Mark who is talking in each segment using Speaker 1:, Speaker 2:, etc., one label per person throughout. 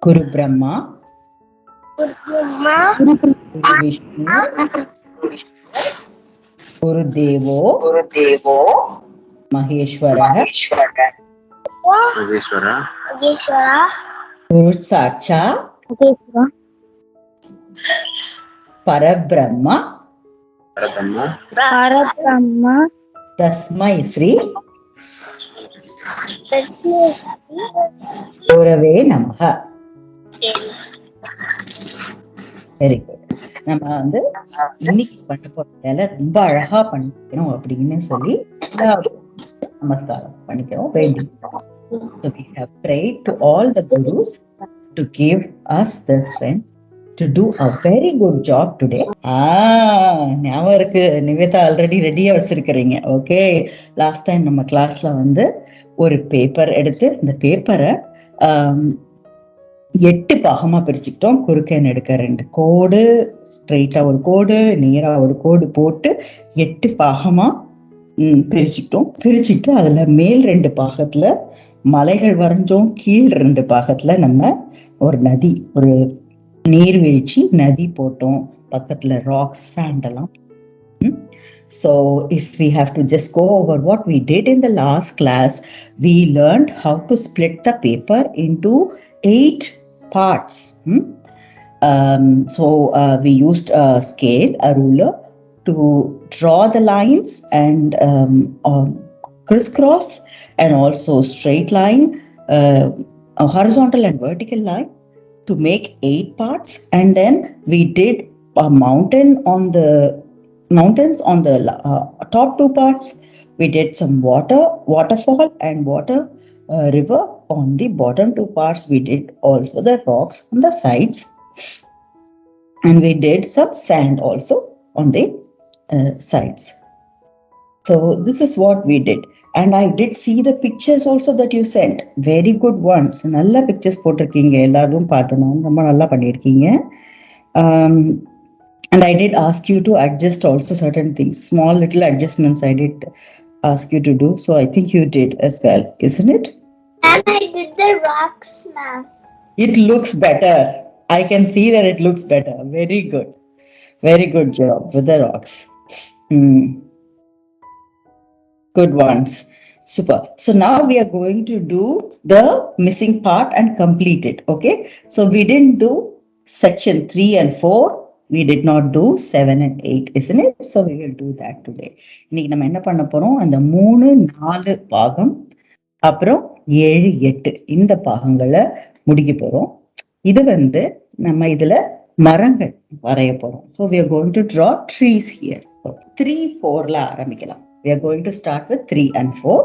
Speaker 1: Guru Brahma, Guru Vishnu, Guru Devo, Maheshwara, Guru Sakshat, Parabrahma, Tasmai Sri, Gurave Namaha. Very good. நம்ம வந்து இன்னைக்கு பண்ண போற வேலை ரொம்ப அழகா பண்ணிக்கணும் அப்படின்னு சொல்லி நமஸ்காரம் பண்ணிக்கிறோம், வேண்டிக்கிறோம். So we have prayed to all the gurus to give us the strength to do a very good job today. ஞாபகம் இருக்கு, நிவேதா ஆல்ரெடி ரெடியா வச்சிருக்கிறீங்க. ஓகே, லாஸ்ட் டைம் நம்ம கிளாஸ்ல வந்து ஒரு பேப்பர் எடுத்து இந்த பேப்பரை 8 பாகமா பிரிச்சுக்கிட்டோம். குறுக்கேன் எடுக்க 2 கோடு, ஸ்ட்ரெயிட்டா ஒரு கோடு, நேரா ஒரு கோடு போட்டு 8 பாகமா பிரிச்சுக்கிட்டோம். பிரிச்சுட்டு அதுல மேல் 2 பாகத்துல மலைகள் வரைஞ்சோம், கீழ் 2 பாகத்துல நம்ம ஒரு நதி, ஒரு நீர்வீழ்ச்சி நதி போட்டோம். பக்கத்துல ராக்ஸ், சாண்ட் எல்லாம். So if we have to just go over what we did in the last class, we learned how to split the paper into 8 parts. We used a scale, a ruler, to draw the lines and crisscross, and also straight line, a horizontal and vertical line, to make 8 parts. And then we did a mountains on the top 2 parts. We did some waterfall and water river on the bottom 2 parts. We did also the rocks on the sides, and we did some sand also on the sides. So this is what we did, and I did see the pictures also that you sent. Very good ones. Nalla pictures போட்டிருக்கீங்க, எல்லாரும் பார்த்தனா ரொம்ப நல்லா பண்ணிருக்கீங்க. And I did ask you to adjust also certain things, small little adjustments I did ask you to do. So I think you did as well, isn't it?
Speaker 2: And I did the rocks, ma'am.
Speaker 1: It looks better. I can see that it looks better. Very good. Very good job with the rocks. Good ones. Super. So now we are going to do the missing part and complete it. Okay. So we didn't do section 3 and 4. We did not do 7 and 8, isn't it? So we will do that today. இன்னைக்கு நம்ம என்ன பண்ண போறோம், அந்த 3, 4 பாகம் அப்புறம் 7, 8 இந்த பாகங்களை முடிக்க போறோம். இது வந்து நம்ம இதுல மரங்கள் வரைய போறோம். So we are going to draw trees here. 3, 4ல ஆரம்பிக்கலாம். We are going to start with 3 and 4.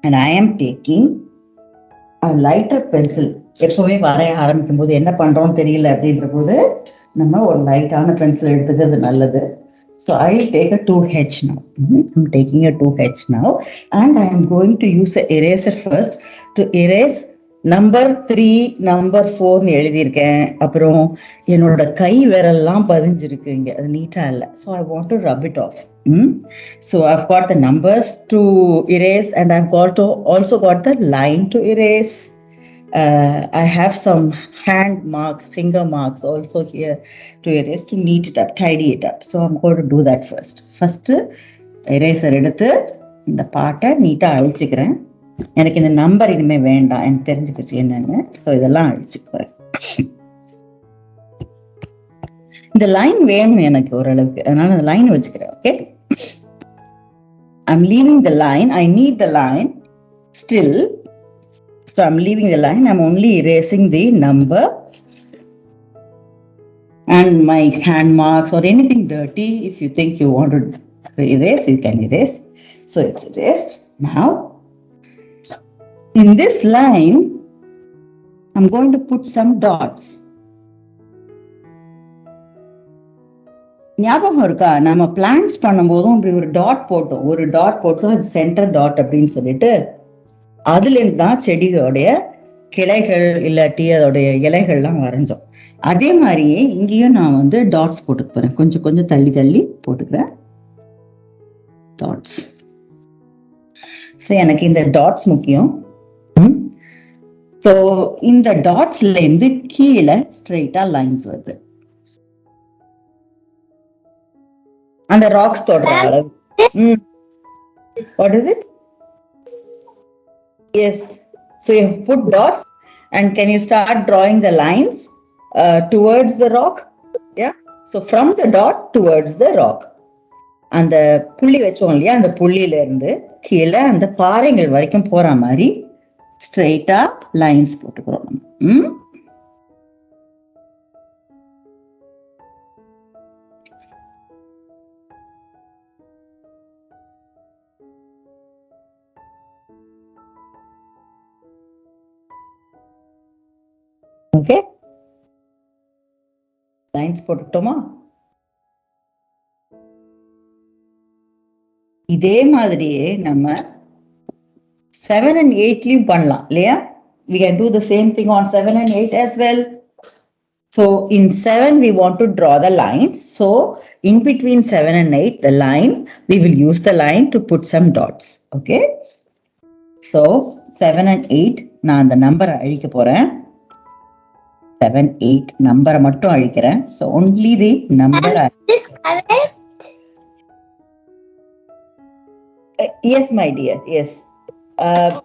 Speaker 1: And I am taking a lighter pencil. எப்பவுமே வரைய ஆரம்பிக்கும் போது என்ன பண்றோம் தெரியல அப்படின்ற போது நம்ம ஒரு லைட்டான பென்சில் எடுத்துக்கிறது நல்லது. So I will take a 2H now. I'm taking a 2H now, and I am going to use an eraser first to erase number 3, number 4 எழுதியிருக்கேன். அப்புறம் என்னோட கை விரல்லாம் பதிஞ்சிருக்கு இங்க, அது நீட்டா இல்ல. So I want to rub it off. So I've got the numbers to erase, and I've also got the line to erase. I have some hand marks, finger marks also here to erase, to neat it up, tidy it up. So I'm going to do that first. First eraser எடுத்து இந்த பாட்டை நீட்டா அழிச்சுக்கிறேன். எனக்கு இந்த number இனிமே வேண்டாம், எனக்கு தெரிஞ்சுக்கிச்சு என்னன்னு. ஸோ இதெல்லாம் அழிச்சுக்கிறேன். இந்த லைன் வேணும் எனக்கு ஓரளவுக்கு, அதனால அந்த லைன் வச்சுக்கிறேன். Okay, I'm leaving the line. I need the line still. So I'm leaving the line. I'm only erasing the number and my hand marks or anything dirty. If you think you want to erase, you can erase. So it's erased. Now, in this line, I'm going to put some dots. ஞாபகம் இருக்கா, நம்ம plans பண்ணும்போதும் இப்படி ஒரு dot போட்டோம், அது centre dot அப்படின்னு சொல்லிட்டு அதுல இருந்து தான் செடியோடைய கிளைகள் இல்லாட்டி அதோடைய இலைகள்லாம் வரைஞ்சோம். அதே மாதிரியே இங்கேயும் நான் வந்து டாட்ஸ் போட்டுக்க போறேன். கொஞ்சம் கொஞ்சம் தள்ளி தள்ளி போட்டுக்கிறேன் டாட்ஸ். ஸோ எனக்கு இந்த டாட்ஸ் முக்கியம். So இந்த டாட்ஸ்ல இருந்து கீழே ஸ்ட்ரெயிட்டா லைன்ஸ் வருது. அந்த ராக்ஸ் தொடர அளவு. What is it? Yes. So you put dots and can you start drawing the lines towards the rock? Yeah. So from the dot towards the rock. அந்த புள்ளி வச்சோம் இல்லையா, அந்த புள்ளியில இருந்து கீழே அந்த பாறைகள் வரைக்கும் போற மாதிரி ஸ்ட்ரெயிட்டா லைன்ஸ் போட்டுக்கிறோம். ஓகே, லைன்ஸ் போட்டுட்டோமா? இதே மாதிரியே நம்ம 7 and 8லயும் பண்ணலாம் இல்லையா? We can do the same thing on 7 and 8 as well. So in 7 we want to draw the lines. So in between 7 and 8 the line, we will use the line to put some dots. Okay. So 7 and 8 நான் அந்த நம்பரை அழிக்க போறேன். 7, 8 நம்பரை மட்டும் அழிக்கிறேன். So only the number.
Speaker 2: Is correct?
Speaker 1: Yes, my dear. Yes.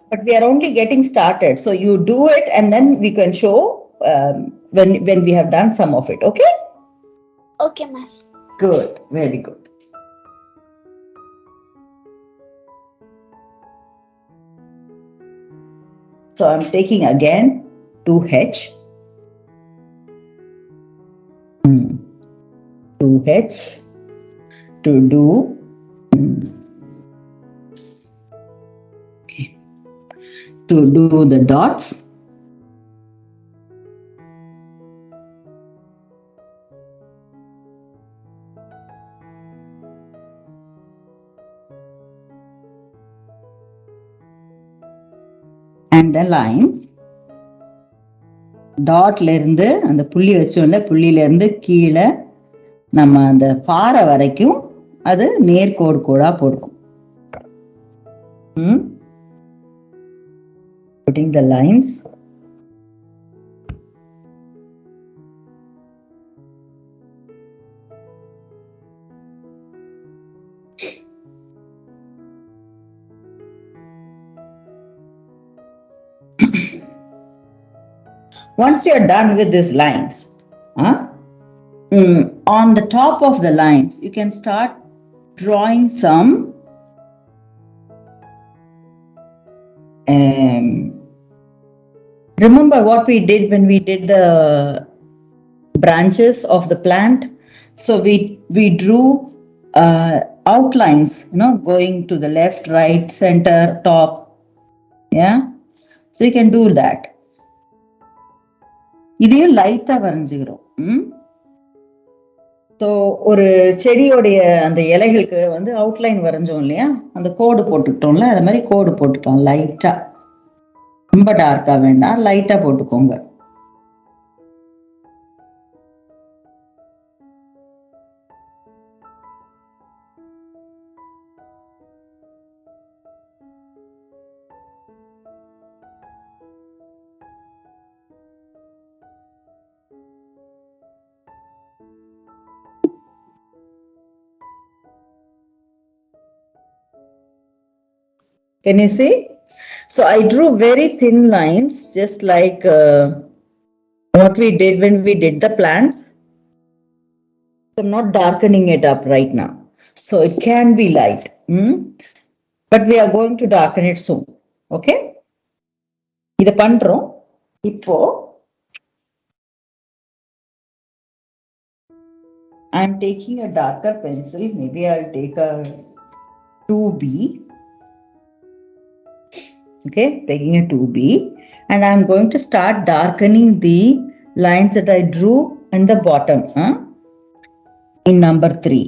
Speaker 1: But we are only getting started. So you do it and then we can show when we have done some of it. Okay?
Speaker 2: Okay, ma'am.
Speaker 1: Good. Very good. So I'm taking again 2H. 2H to do the dots. And the lines. டாட்ல இருந்து அந்த புள்ளி வச்சோம்ல, புள்ளியில இருந்து கீழே நம்ம அந்த பாறை வரைக்கும் அது நேர்கோடு கோடா போடுவோம். Putting the lines. Once you are done with these lines, on the top of the lines, you can start drawing some remember what we did when we did the branches of the plant? So we drew outlines, going to the left, right, center, top. Yeah. So you can do that. இதையும் லைட்டா வரைஞ்சுக்கிறோம். So ஒரு செடியோடைய அந்த இலைகளுக்கு வந்து outline வரைஞ்சோம் இல்லையா, அந்த கோடு போட்டுக்கிட்டோம்ல, அது மாதிரி கோடு போட்டுக்கலாம் லைட்டா. ரொம்ப டார்க்கா வேண்டாம், லைட்டா போட்டுக்கோங்க. Can you see? So I drew very thin lines, just like what we did when we did the plants. I'm not darkening it up right now. So it can be light. But we are going to darken it soon. Okay? இத பண்றோம். இப்போ I'm taking a darker pencil. Maybe I'll take a 2B. Okay, taking a 2B, and I'm going to start darkening the lines that I drew in the bottom in number 3.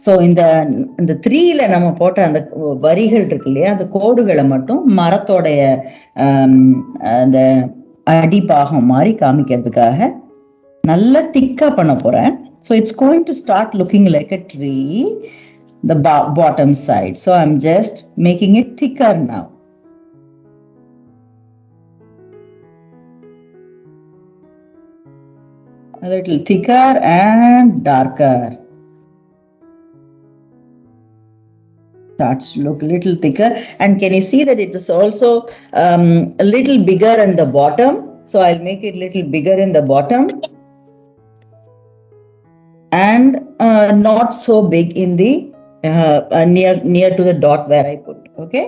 Speaker 1: So in the 3ல நம்ம போட்ட அந்த வரிகள் இருக்கு இல்லையா, அந்த கோடுகளை மட்டும் மரத்தோடைய அந்த அடிபாகம் மாதிரி காமிக்கிறதுக்காக நல்ல திக்கா பண்ண போறேன். So it's going to start looking like a tree, the bottom side. So I'm just making it thicker now. a little thicker and darker. Starts to look a little thicker, and can you see that it is also a little bigger in the bottom? So I'll make it a little bigger in the bottom and not so big in the near to the dot where I put. Okay.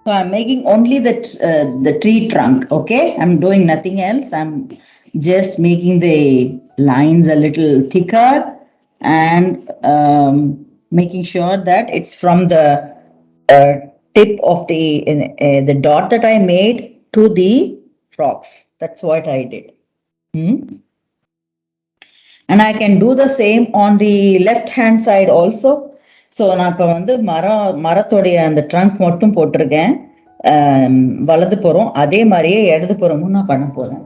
Speaker 1: So I'm making only the tree trunk. Okay, I'm doing nothing else. I'm just making the lines a little thicker and making sure that it's from the tip of the dot that I made to the frogs. That's what I did. And I can do the same on the left hand side also. So நான் இப்போ வந்து மரத்தோடைய அந்த trunk மட்டும் போட்டிருக்கேன். வலது புறம் அதே மாதிரியே இடது புறமும் நான் பண்ண போறேன்.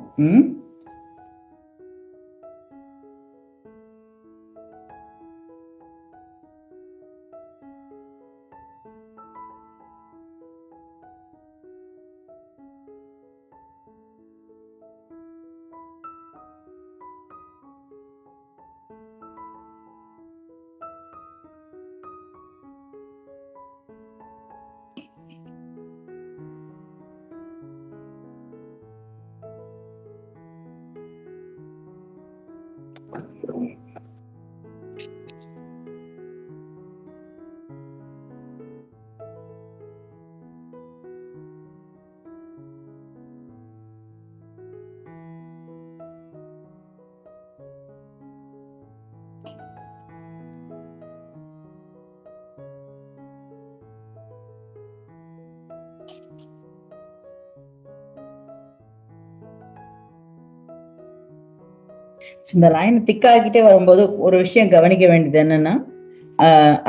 Speaker 1: இந்த லைன் திக்காகிட்டே வரும்போது ஒரு விஷயம் கவனிக்க வேண்டியது என்னன்னா,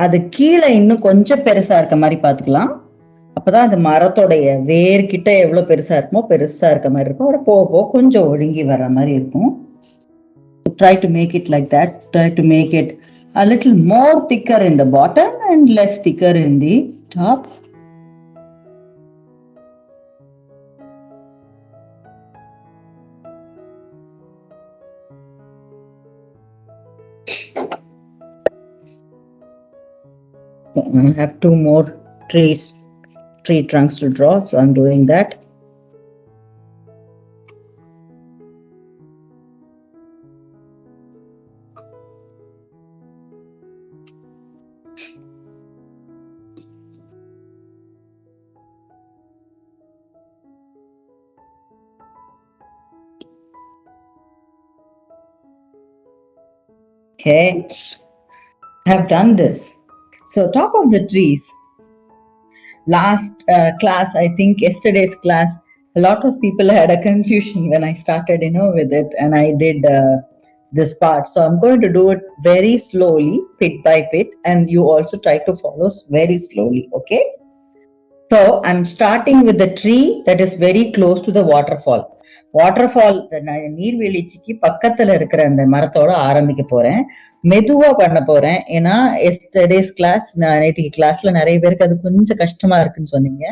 Speaker 1: அது கீழே இன்னும் கொஞ்சம் பெருசா இருக்க மாதிரி பாத்துக்கலாம். அப்பதான் அந்த மரத்தோடைய வேர்கிட்ட எவ்வளவு பெருசா இருக்குமோ பெருசா இருக்க மாதிரி இருக்கும். ஒரு போக போக கொஞ்சம் ஒழுங்கி வர்ற மாதிரி இருக்கும். Try to make it like that. Try to make it a little more thicker in the bottom and less thicker in the top. I have 2 more tree trunks to draw, so I'm doing that. Okay, I have done this. So top of the trees, last class, I think yesterday's class, a lot of people had a confusion when I started, with it, and I did this part. So I'm going to do it very slowly, bit by bit, and you also try to follow very slowly, okay? So I'm starting with the tree that is very close to the waterfall. Waterfall நீர்வீழ்ச்சிக்கு பக்கத்துல இருக்கிற அந்த மரத்தோட ஆரம்பிக்க போறேன். மெதுவா பண்ண போறேன். ஏன்னா எஸ்டர்டேஸ் கிளாஸ், நேற்றுக்கு கிளாஸ்ல நிறைய பேருக்கு அது கொஞ்சம் கஷ்டமா இருக்குன்னு சொன்னீங்க.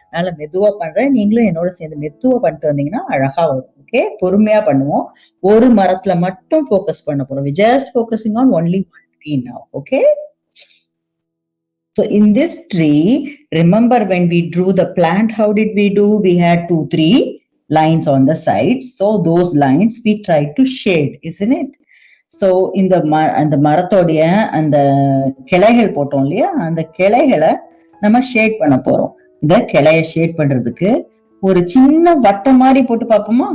Speaker 1: அதனால மெதுவா பண்றேன். நீங்களும் என்னோட சேர்ந்து மெதுவா பண்ணிட்டு வந்தீங்கன்னா அழகா வரும். ஓகே, பொறுமையா பண்ணுவோம். ஒரு மரத்துல மட்டும் ஃபோக்கஸ் பண்ண போறோம். We just focusing on only one tree now. Okay. So in this tree, remember when we drew the plant, how did we do? We had 2-3 lines on the sides. So those lines we tried to shade, isn't it? So அந்த மரத்தோடைய அந்த கிளைகள் போட்டோம் இல்லையா, அந்த கிளைகளை நம்ம shade பண்ண போறோம். இந்த கிளைய ஷேட் பண்றதுக்கு ஒரு சின்ன வட்டம் மாதிரி போட்டு பார்ப்போமா?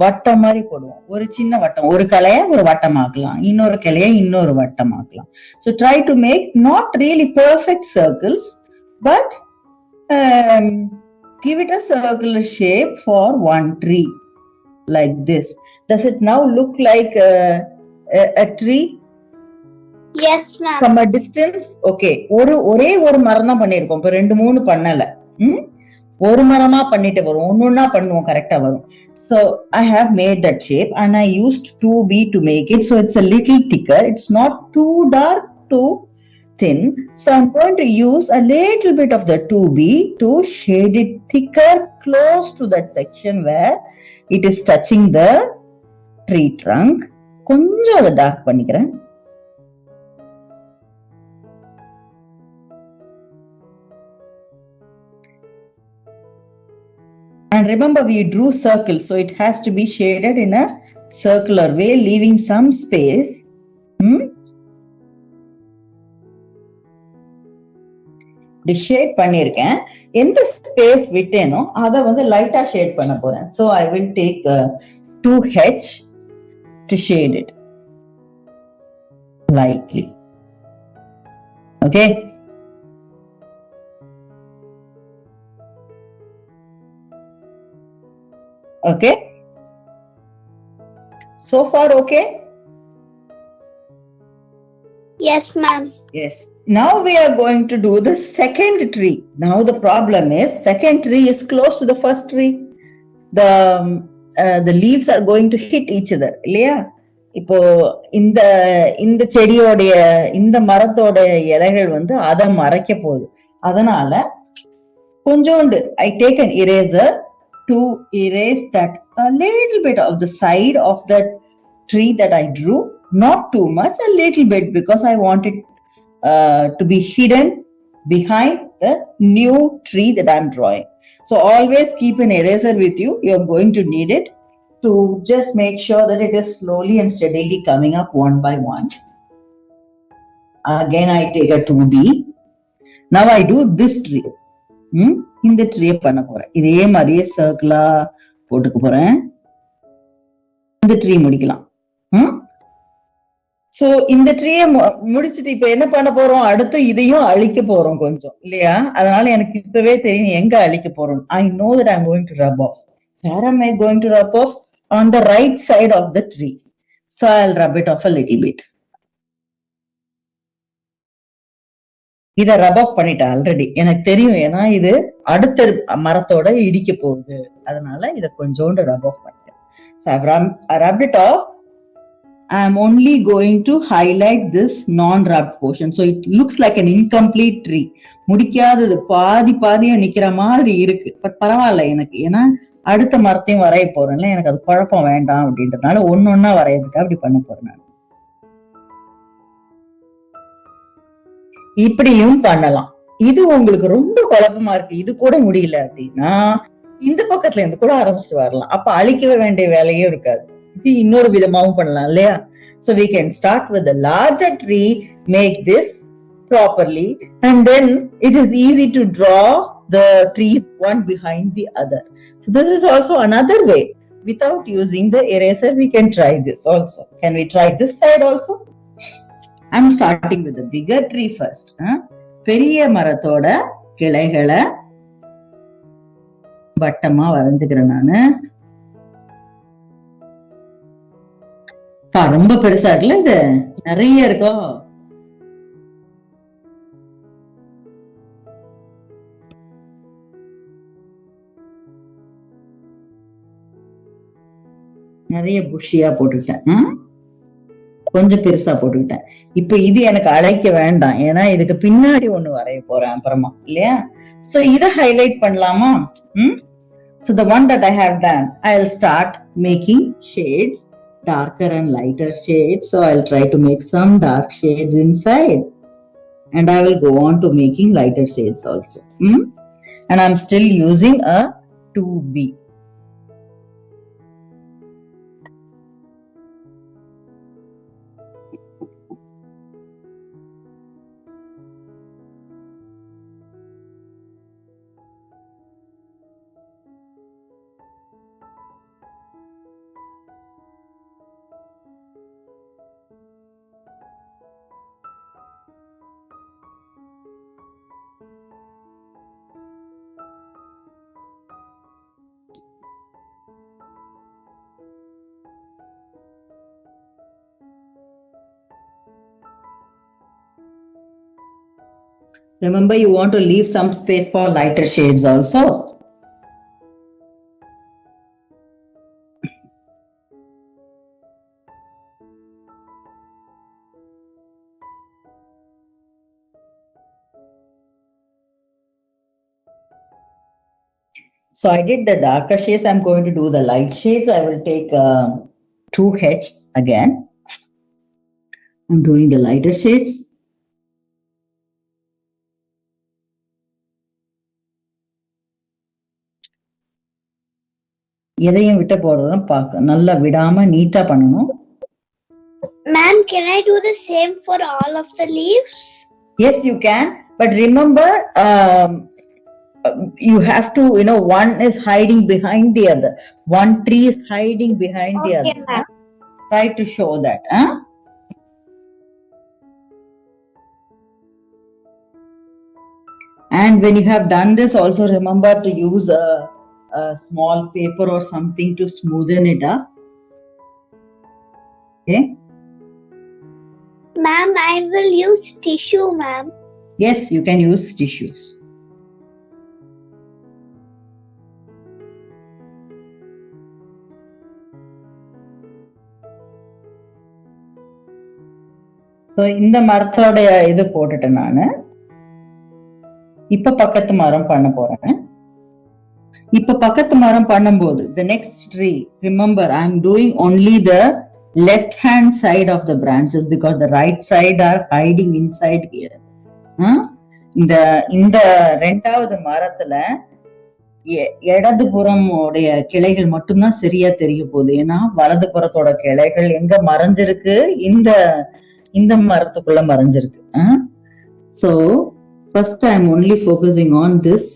Speaker 1: வட்டம் மாதிரி போடுவோம். ஒரு சின்ன வட்டம், ஒரு கிளைய ஒரு வட்டமாக்கலாம், இன்னொரு கிளைய இன்னொரு வட்டமாக்கலாம். So try to make not really perfect circles, but give it a circular shape for one tree like this. Does it now look like a tree?
Speaker 2: Yes, ma'am.
Speaker 1: From a distance? Okay. ஒரே ஒரு மரம் தான் பண்ணிருக்கோம். இப்ப 2-3 பண்ணல. ஒரு மரமா பண்ணிட்டு வரும், ஒன்னொன்னா பண்ணுவோம், கரெக்டா வரும். So I have made that shape and I used 2B to make it, so it's a little thicker. It's not too dark, too thin. So I'm going to use a little bit of the 2B to shade it thicker close to that section where it is touching the tree trunk. கொஞ்சம் அதை dark பண்ணிக்கிறேன். And remember, we drew circles, so it has to be shaded in a circular way, leaving some space. Shade பண்ணிருக்கேன். எந்த space விட்டேனோ அதை வந்து லைட்டா shade பண்ண போறேன். So I will take 2H to shade it lightly. Okay. Okay. So far, okay?
Speaker 2: Yes, ma'am.
Speaker 1: Yes. Now we are going to do the second tree. Now the problem is, second tree is close to the first tree. The leaves are going to hit each other. இல்லையா? இப்போ இந்த செடியோடைய இந்த மரத்தோட இலைகள் வந்து அதை மறைக்க போகுது. அதனால கொஞ்சோண்டு I take an eraser to erase that a little bit of the side of that tree that I drew. Not too much, a little bit, because I want it to be hidden behind the new tree that I'm drawing. So always keep an eraser with you. You're going to need it to just make sure that it is slowly and steadily coming up one by one. Again, I take a 2B. Now I do this tree. இந்த tree பண்ண போறேன். இதே மாதிரியே சர்க்கிளா போட்டுக்க போறேன். இந்த tree முடிக்கலாம். So இந்த ட்ரீய முடிச்சிட்டு இப்ப என்ன பண்ண போறோம், அடுத்து இதையும் அழிக்க போறோம் கொஞ்சம், இல்லையா? அதனால எனக்கு இப்பவே தெரியும் எங்க அழிக்க போறோம். I know that I'm going to rub off. Where am I going to rub off? On the right side of the tree. So I'll rub it off a little bit. இத ரப் ஆஃப் பண்ணிட்டேன் already, எனக்கு தெரியும். ஏன்னா இது அடுத்த மரத்தோட இடிக்க போகுது, அதனால இத கொஞ்சோண்டு ரப் ஆஃப் பண்ணிட்டேன். So I've rubbed it off. I'm only going to highlight this non-rubbed portion, so it looks like an incomplete tree. முடிக்காதது, பாதியா நிக்கிற மாதிரி இருக்கு. பட் பரவாயில்ல எனக்கு, ஏன்னா அடுத்த மரத்தையும் வரைய போறேன்ல, எனக்கு அது குழப்பம் வேண்டாம் அப்படின்றதுனால ஒன்னொன்னா வரையறதுக்கு அப்படி பண்ண போறேன் நான். இப்படியும் பண்ணலாம். இது உங்களுக்கு ரொம்ப குழப்பமா இருக்கு, இது கூட முடியல அப்படின்னா இந்த பக்கத்துல இருந்து கூட ஆரம்பிச்சுட்டு வரலாம். அப்ப அழிக்க வேண்டிய வேலையே இருக்காது. இது இன்னொரு விதமாவும் பண்ணலாம் இல்லையா? So we can start with the larger tree, make this properly, and then it is easy to draw the trees one behind the other. So this is also another way. Without using the eraser, we can try this also. Can we try this side also? I'm starting with the bigger tree first. பெரிய மரத்தோட கிளைகளை வட்டமா வரைஞ்சுக்கிறேன் நானு. ரொம்ப பெருசா இருக்குல்ல, இது நிறைய இருக்கும். நிறைய புஷியா போட்டுக்கிட்டேன், கொஞ்சம் பெருசா போட்டுக்கிட்டேன். இப்ப இது எனக்கு அழைக்க வேண்டாம், ஏன்னா இதுக்கு பின்னாடி ஒண்ணு வரைய போறேன் அப்புறமா, இல்லையா? சோ இத ஹைலைட் பண்ணலாமா? So the one that I have done, I'll start making shades, darker and lighter shades. So I'll try to make some dark shades inside, and I will go on to making lighter shades also. And I'm still using a 2B. Remember, you want to leave some space for lighter shades also. So I did the darker shades. I'm going to do the light shades. I will take 2H again. I'm doing the lighter shades. எதையும் விட்டு போடுறதும் பார்க்க நல்லா விடாம நீட்டா பண்ணணும்.
Speaker 2: Ma'am, can I do the same for all of the leaves?
Speaker 1: Yes, you can. But remember, you have to, one is hiding behind the other. One tree is hiding behind the other.
Speaker 2: Ma'am.
Speaker 1: Try to show that. And when you have done this, also remember to use a small paper or something to smoothen it up. Okay?
Speaker 2: Ma'am, I will use tissue, ma'am.
Speaker 1: Yes, you can use tissues. So, இந்த மரத்தோட இது போட்டுட்டேன் நானு. இப்ப பக்கத்து மரம் பண்ண போறேன். இப்ப பக்கத்து மரம் பண்ணும்போது the next tree, remember I'm doing only the left hand side of the branches because the right side are hiding inside here. இந்த ரெண்டாவது மரத்துல இடது புறம் உடைய கிளைகள் மட்டும்தான் சரியா தெரிய போகுது. ஏன்னா வலது புறத்தோட கிளைகள் எங்க மறைஞ்சிருக்கு, இந்த மரத்துக்குள்ள மறைஞ்சிருக்கு. So first I'm only focusing on this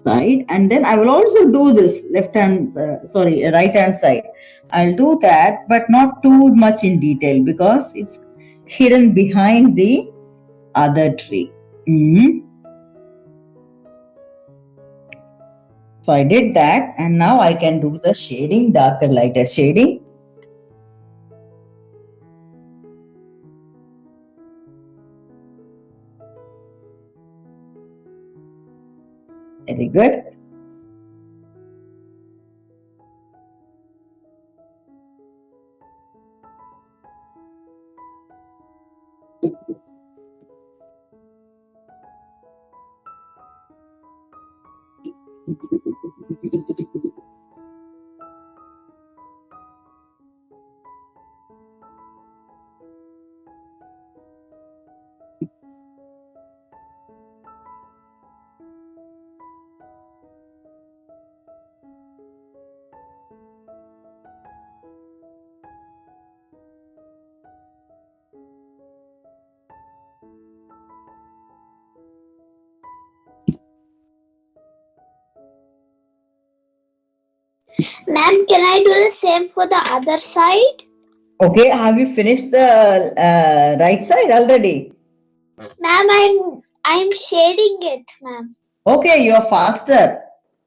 Speaker 1: side, and then I will also do this right hand side. I'll do that, but not too much in detail because it's hidden behind the other tree. So I did that, and now I can do the shading, darker, lighter shading. Very good.
Speaker 2: Ma'am, can I do the same for the other side?
Speaker 1: Okay, have you finished the right side already?
Speaker 2: Ma'am, I'm shading it, ma'am.
Speaker 1: Okay, you're faster.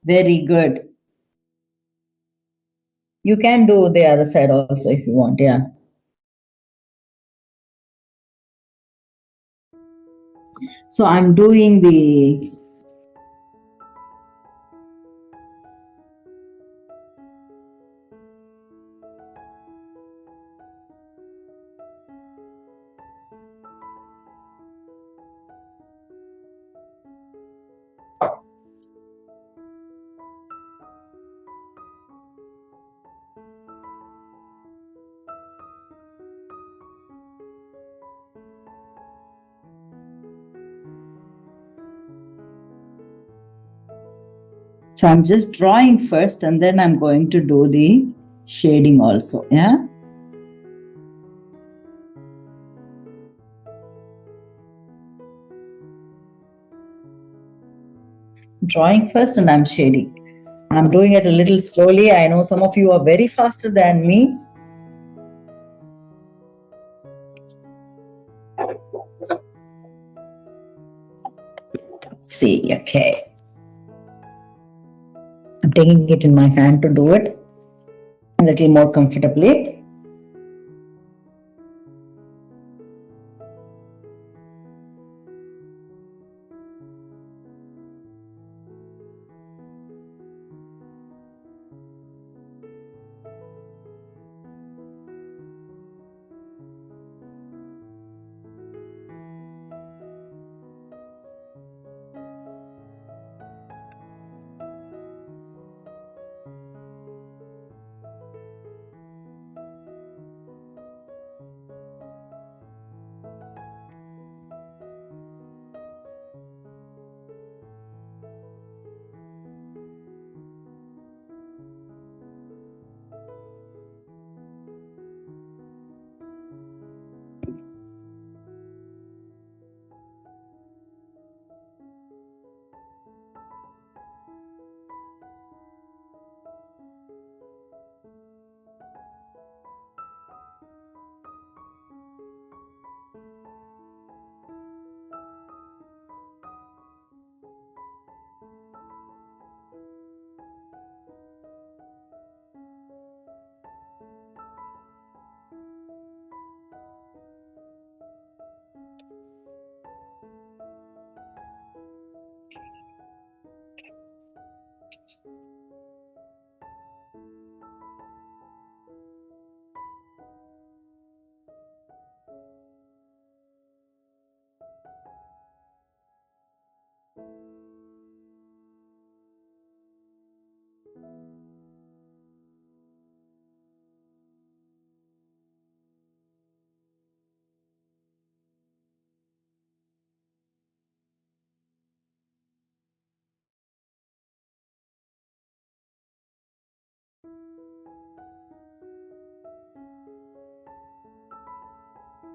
Speaker 1: Very good. You can do the other side also if you want, yeah. So I'm doing the So I'm just drawing first and then I'm going to do the shading also. Yeah. Drawing first and I'm shading. I'm doing it a little slowly. I know some of you are very faster than me. See, okay. I'm taking it in my hand to do it a little more comfortably.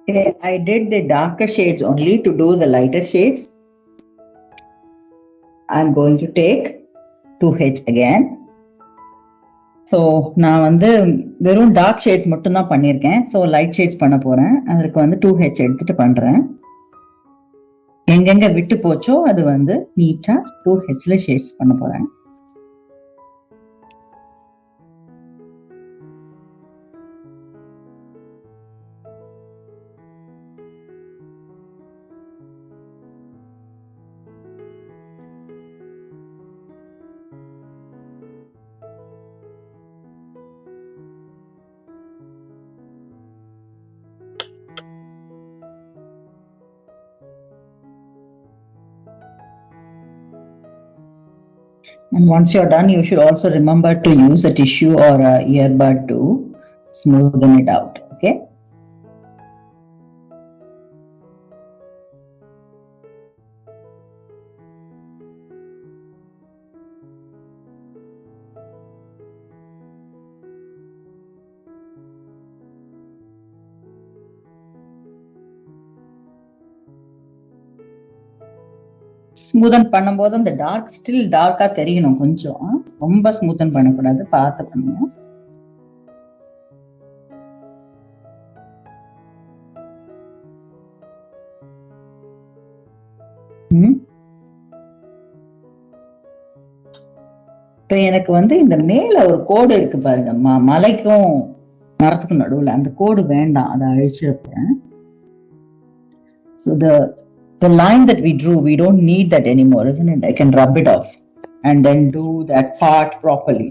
Speaker 1: Okay, I did the darker shades only. To do the lighter shades, I'm going to take 2H again. So நான் வந்து வெறும் dark shades மட்டும் தான் பண்ணியிருக்கேன். So light shades பண்ண போறேன். அதற்கு வந்து 2H எடுத்துட்டு பண்றேன். எங்கெங்க விட்டு போச்சோ அது வந்து நீட்டா 2Hல ஷேட்ஸ் பண்ண போறேன். And once you're done, you should also remember to use a tissue or a earbud to smoothen it out. Okay. Smoothen பண்ணும்போது அந்த டார்க் ஸ்டில் டார்க்கா தெரியணும். கொஞ்சம் ரொம்ப ஸ்மூதன் பண்ணக்கூடாது, பார்த்து பண்ணுங்க. இப்ப எனக்கு வந்து இந்த மேல ஒரு கோடு இருக்கு பாருங்க, மலைக்கும் மரத்துக்கும் நடுவுல அந்த கோடு வேண்டாம், அதை அழிச்சிருப்பேன். So the line that we drew, we don't need that anymore, isn't it? I can rub it off and then do that part properly.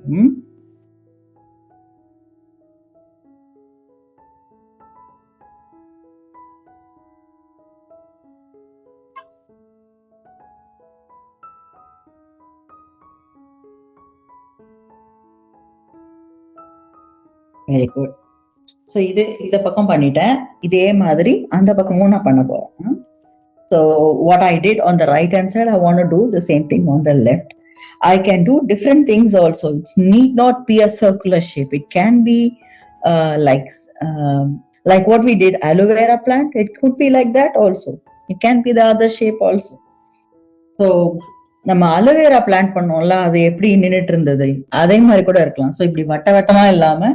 Speaker 1: Very good. So இந்த பக்கம் பண்ணிட்டேன். இதே மாதிரி அந்த பக்கமும் நான் பண்ண போறேன். So what I did on the right hand side, I want to do the same thing on the left. I can do different things also. It need not be a circular shape. It can be like what we did aloe vera plant. It could be like that also. It can be the other shape also. So நம்ம aloe vera plant பண்ணோம்ல, அது எப்படி நின்னுட்டு இருந்தது அதே மாதிரி கூட இருக்கலாம். ஸோ இப்படி வட்ட வட்டமா இல்லாம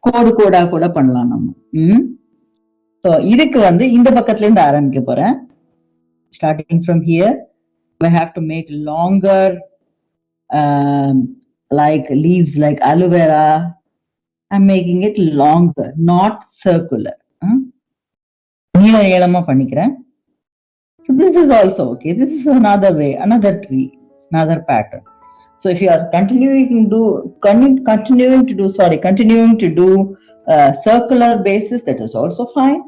Speaker 1: கோடு கோடா கூட பண்ணலாம் நம்ம. ஸோ இதுக்கு இந்த பக்கத்துல இருந்து ஆரம்பிக்க போறேன். Starting from here we have to make longer like leaves like aloe vera. I'm making it longer, not circular. நீளமா பண்ணிக்கிறேன். So this is also okay. This is another way, another tree, another pattern. So if you are continuing to do circular basis, that is also fine.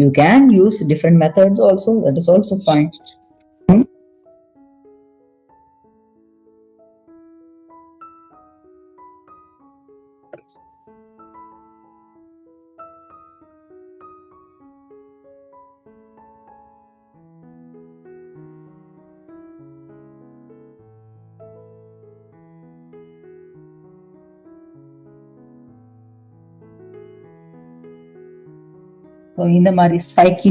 Speaker 1: You can use different methods also. That is also fine. So இந்த மாதிரி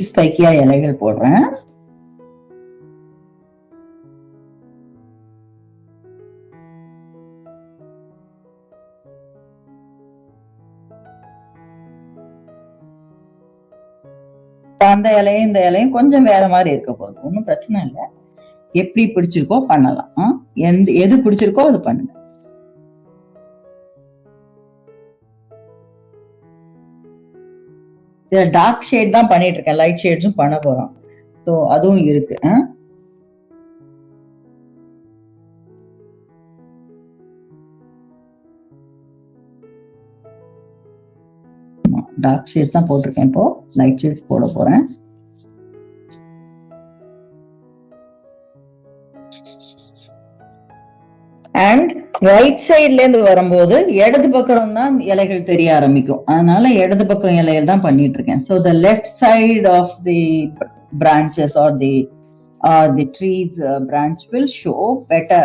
Speaker 1: ஸ்பைக்கியா இலைகள் போடுறேன். அந்த இலையும் இந்த இலையும் கொஞ்சம் வேற மாதிரி இருக்க போகுது. ஒன்றும் பிரச்சனை இல்லை. எப்படி பிடிச்சிருக்கோ பண்ணலாம். எது பிடிச்சிருக்கோ அது பண்ணுங்க. டார்க் ஷேட் தான் பண்ணிட்டு இருக்கேன். லைட் ஷேட்ஸும் பண்ண போறோம். ஸோ அதுவும் இருக்கு. டார்க் ஷேட்ஸ் தான் போட்டிருக்கேன். இப்போ லைட் ஷேட்ஸ் போட போறேன். அண்ட் ரைட் சைட்ல இருந்து வரும்போது இடது பக்கம் தான் இலைகள் தெரிய ஆரம்பிக்கும். அதனால இடது பக்கம் இலைகள் தான் பண்ணிட்டு இருக்கேன். So the left side of the branches or the trees branch will show better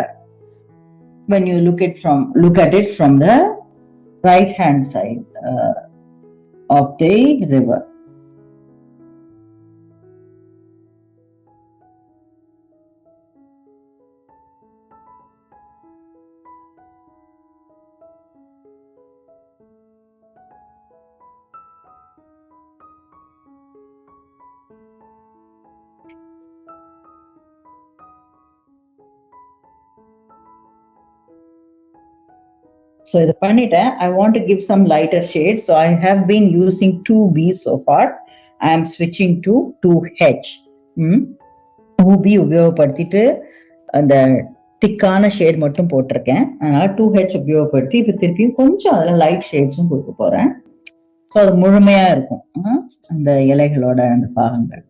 Speaker 1: when you look at it from the right hand side of the river. So இதை பண்ணிட்டேன். I want to give some lighter shades. So I have been using 2B so far. I am switching to 2H. 2B உபயோகப்படுத்திட்டு அந்த திக்கான shade மட்டும் போட்டிருக்கேன். அதனால 2H உபயோகப்படுத்தி இப்ப திருப்பியும் கொஞ்சம் அதுல லைட் ஷேட்ஸும் கொடுக்க போறேன். ஸோ அது முழுமையா இருக்கும் அந்த இலைகளோட அந்த பாகங்கள்.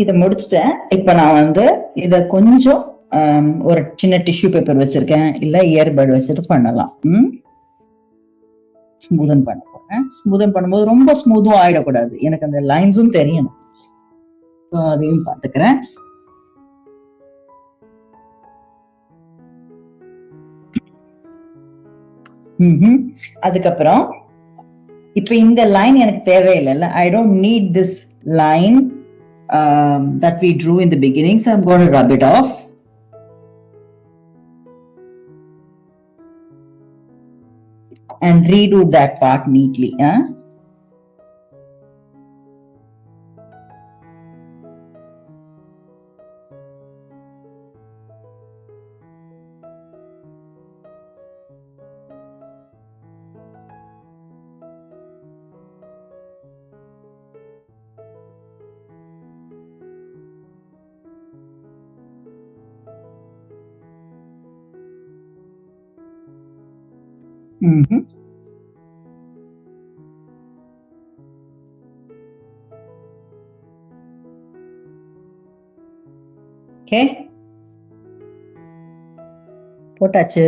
Speaker 1: இதை முடிச்சுட்டேன். இப்ப நான் இத கொஞ்சம் ஒரு சின்ன டிஷ்யூ பேப்பர் வச்சிருக்கேன், இல்ல இயர்பட் வச்சுட்டு பண்ணலாம். ஸ்மூதன் பண்ண போறேன். ஸ்மூதன் பண்ணும்போது ரொம்ப ஸ்மூதும் ஆயிடக்கூடாது, எனக்கு அந்த லைன்ஸும் தெரியணும். அதையும் பாத்துக்கிறேன். அதுக்கப்புறம் இப்ப இந்த லைன் எனக்கு தேவையில்லைல்ல. I don't need this line that we drew in the beginning, so I'm going to rub it off. And redo that part neatly. Mm-hmm. Okay. போட்டாச்சு.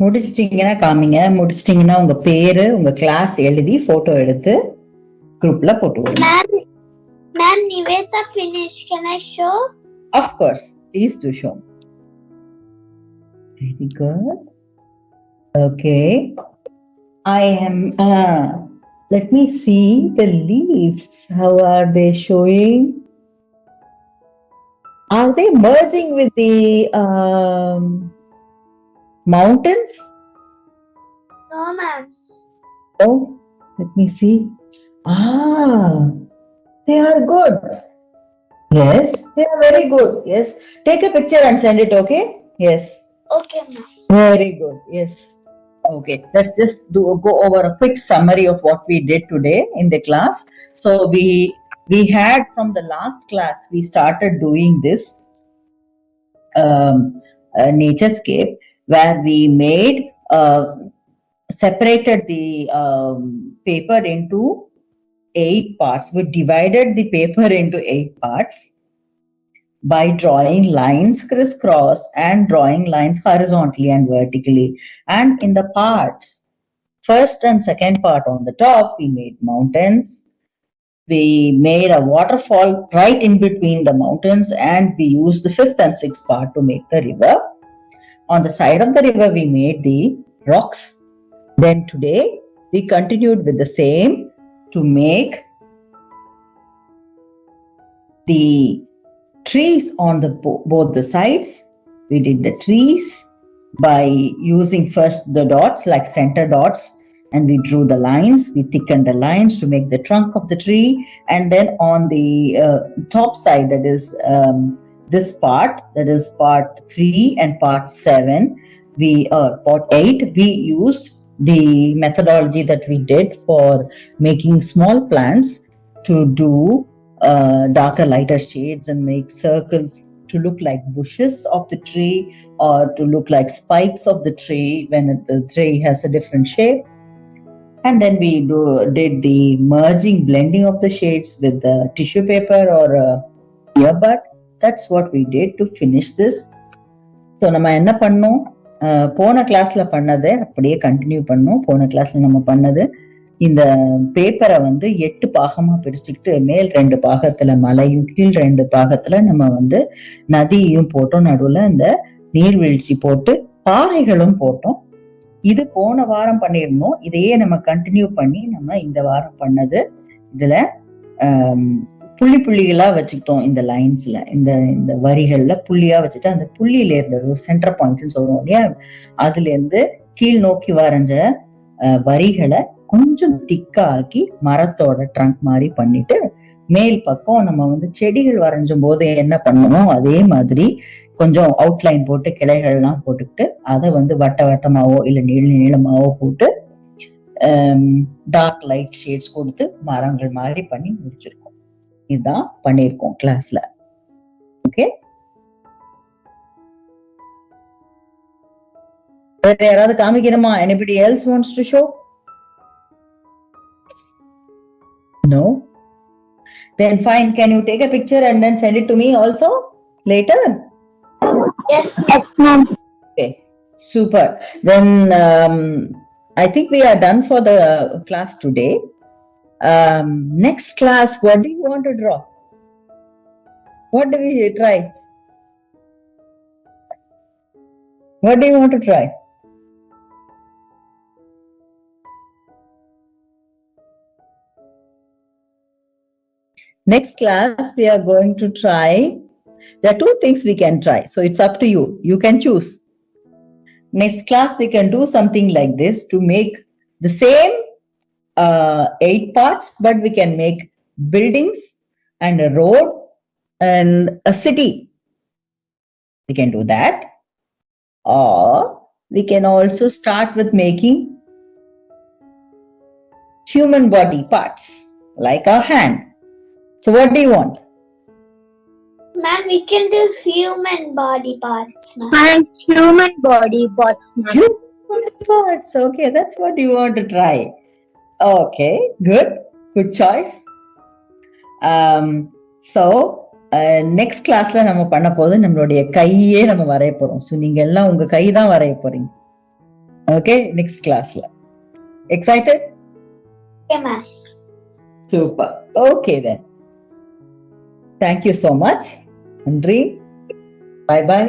Speaker 1: முடிச்சிட்டீங்கன்னா காமிங்க. முடிச்சிட்டீங்கன்னா உங்க பேரு உங்க கிளாஸ் எழுதி போட்டோ எடுத்து குரூப்ல போட்டு விடுங்க.
Speaker 2: Ma'am, Niveta finished. Can I show?
Speaker 1: Of course, please do show. Very good. Okay. I am. Let me see the leaves. How are they showing? Are they merging with the mountains?
Speaker 2: No, ma'am.
Speaker 1: Oh, let me see. They are good. Yes, they are very good. Yes. Take a picture and send it, okay? Yes.
Speaker 2: Okay, ma'am.
Speaker 1: Very good. Yes. Okay. Let's just go over a quick summary of what we did today in the class. So we had from the last class, we started doing this naturescape where we made separated the paper into 8 parts. We divided the paper into 8 parts by drawing lines crisscross and drawing lines horizontally and vertically. And in the parts, first and second part on the top, we made mountains. We made a waterfall right in between the mountains, and we used the fifth and sixth part to make the river. On the side of the river, we made the rocks. Then today, we continued with the same to make the trees on the both the sides. We did the trees by using first the dots like center dots, and we drew the lines. We thickened the lines to make the trunk of the tree, and then on the top side, that is this part, that is part 3 and part 7, part 8, we used the methodology that we did for making small plants to do darker, lighter shades and make circles to look like bushes of the tree or to look like spikes of the tree when the tree has a different shape. And then we did the merging, blending of the shades with the tissue paper or earbud. That's what we did to finish this. So நம்ம என்ன பண்ணோம், போன கிளாஸ்ல பண்ணதை அப்படியே continue பண்ணோம். போன கிளாஸ்ல நம்ம பண்ணது இந்த பேப்பரை 8 பாகமா பிரிச்சுக்கிட்டு மேல் 2 பாகத்துல மலையும் கீழ் 2 பாகத்துல நம்ம நதியையும் போட்டோம், நடுவுல இந்த நீர்வீழ்ச்சி போட்டு பாறைகளும் போட்டோம். இது போன வாரம் பண்ணியிருந்தோம். இதையே நம்ம கண்டினியூ பண்ணி நம்ம இந்த வாரம் பண்ணது. இதுல புள்ளி புள்ளிகளா வச்சுக்கிட்டோம். இந்த லைன்ஸ்ல இந்த வரிகள்ல புள்ளியா வச்சுட்டு அந்த புள்ளியில இருந்தது சென்டர் பாயிண்ட்னு சொல்றோம் இல்லையா, அதுல இருந்து கீழ் நோக்கி வரைஞ்ச வரிகளை கொஞ்சம் திக்காக்கி மரத்தோட ட்ரங்க் மாதிரி பண்ணிட்டு மேல் பக்கம் நம்ம செடிகள் வரைஞ்சும் போது என்ன பண்ணணும் அதே மாதிரி கொஞ்சம் அவுட்லைன் போட்டு கிளைகள் எல்லாம் போட்டுக்கிட்டு அதை வட்ட வட்டமாவோ இல்ல நீள நீளமாவோ போட்டு டார்க் லைட் ஷேட்ஸ் கொடுத்து மரங்கள் மாதிரி பண்ணி முடிச்சிருக்கோம். இதுதான் பண்ணிருக்கோம் கிளாஸ்ல. ஓகே, வேற யாராவது காமிக்கணுமா? anybody else wants to show? No? Then fine, can you take a picture and then send it to me also later?
Speaker 2: Yes, ma'am.
Speaker 1: Okay, super. Then I think we are done for the class today. Next class, what do you want to draw? What do we try? What do you want to try? Next class, we are going to try. There are 2 things we can try. So it's up to you. You can choose. Next class, we can do something like this to make the same 8 parts, but we can make buildings and a road and a city. We can do that. Or we can also start with making human body parts, like our hand. So what do you want?
Speaker 2: Ma'am, we can do human body parts, ma'am.
Speaker 3: And human body parts, ma'am.
Speaker 1: Human parts. Okay, that's what you want to try. Okay, good choice. So next கிளாஸ்ல நம்ம பண்ண போது நம்மளுடைய கையே நம்ம வரைய போறோம். So நீங்க எல்லாம் உங்க கை தான் வரைய போறீங்க. ஓகே, நெக்ஸ்ட் கிளாஸ்ல. Excited?
Speaker 2: Okay, ma'am.
Speaker 1: Super. Okay then. Thank you so much. நன்றி. Bye by.